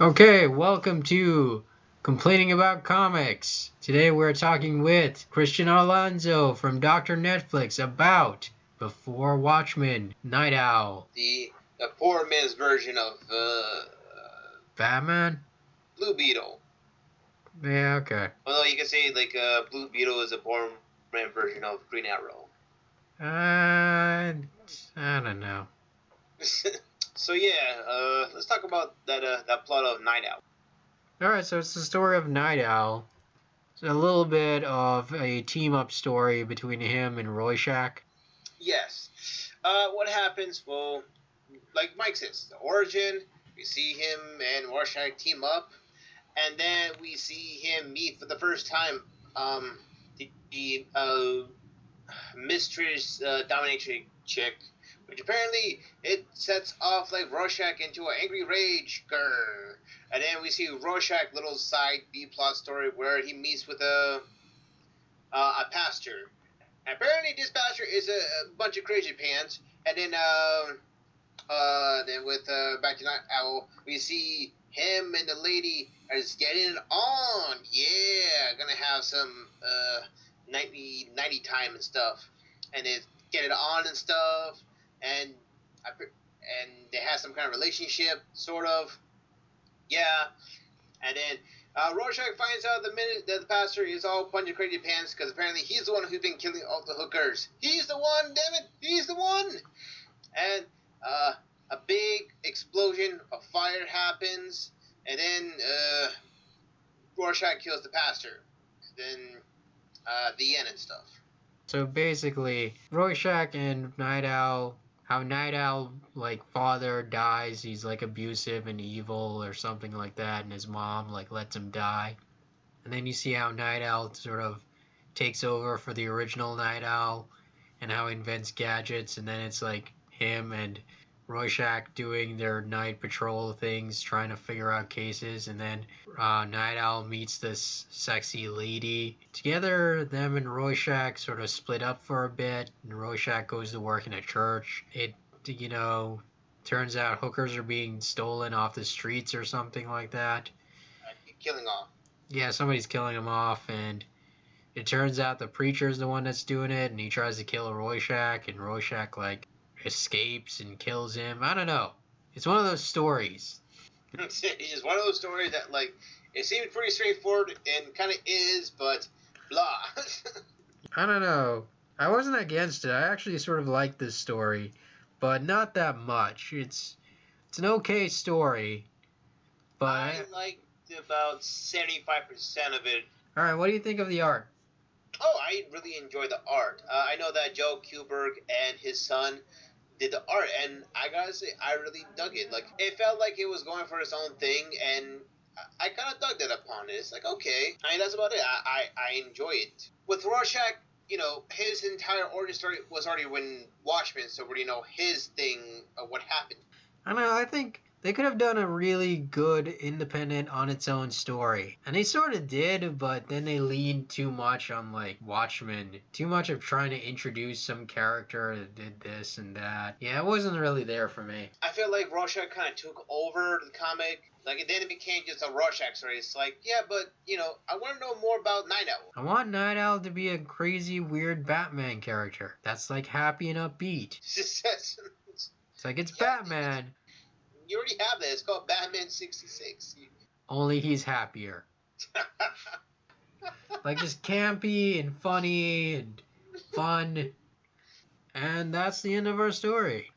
Okay, welcome to Complaining About Comics. Today we're talking with Christian Alonso from Dr. Netflix about Before Watchmen Night Owl. The poor man's version of Batman? Blue Beetle. Yeah, okay. Although you can say Blue Beetle is a poor man version of Green Arrow. I don't know. So yeah, let's talk about that plot of Night Owl. Alright, so it's the story of Night Owl. It's a little bit of a team-up story between him and Rorschach. Yes. What happens? Well, like Mike says, the origin. We see him and Rorschach team up, and then we see him meet for the first time the mistress dominatrix chick, which apparently it sets off like Rorschach into an angry rage. Grr. And then we see Rorschach little side B plot story where he meets with a pastor. And apparently this pastor is a bunch of crazy pants. And then with back to Night Owl, we see him and the lady is getting it on. Yeah, gonna have some nighty time and stuff, and they get it on and stuff, and they have some kind of relationship, sort of. Yeah, and then Rorschach finds out the minute that the pastor is all bunch of crazy pants because apparently he's the one who's been killing all the hookers. He's the one, damn it, he's the one. And a big explosion of fire happens, and then Rorschach kills the pastor. Then the end and stuff. So basically, Rorschach and Night Owl, how Night Owl, like, father dies, he's, like, abusive and evil or something like that, and his mom, like, lets him die. And then you see how Night Owl sort of takes over for the original Night Owl, and how he invents gadgets, and then it's, like, him and Rorschach doing their night patrol things, trying to figure out cases, and then Night Owl meets this sexy lady. Together, them and Rorschach sort of split up for a bit, and Rorschach goes to work in a church. It, turns out hookers are being stolen off the streets or something like that. Killing off. Yeah, somebody's killing them off, and it turns out the preacher's the one that's doing it, and he tries to kill Rorschach, and Rorschach, like, escapes and kills him. I don't know. It's one of those stories. It's one of those stories that, like, it seems pretty straightforward and kind of is, but blah. I don't know. I wasn't against it. I actually sort of like this story, but not that much. It's an okay story, but I liked about 75% of it. All right, what do you think of the art? Oh, I really enjoy the art. I know that Joe Kuberg and his son did the art, and I gotta say, I really dug it. Like, it felt like it was going for its own thing, and I kind of dug that upon it. It's like, okay, I mean, that's about it. I enjoy it. With Rorschach, his entire origin story was already when Watchmen, so we already know his thing of what happened. I don't know. I think they could have done a really good independent on its own story. And they sort of did, but then they leaned too much on, like, Watchmen. Too much of trying to introduce some character that did this and that. Yeah, it wasn't really there for me. I feel like Rorschach kind of took over the comic. Like, and then it became just a Rorschach story. It's like, yeah, but, I want to know more about Night Owl. I want Night Owl to be a crazy, weird Batman character. That's, like, happy and upbeat. It's like, it's yeah, Batman. You already have that. It's called Batman 66. Only he's happier. Like, just campy and funny and fun. And that's the end of our story.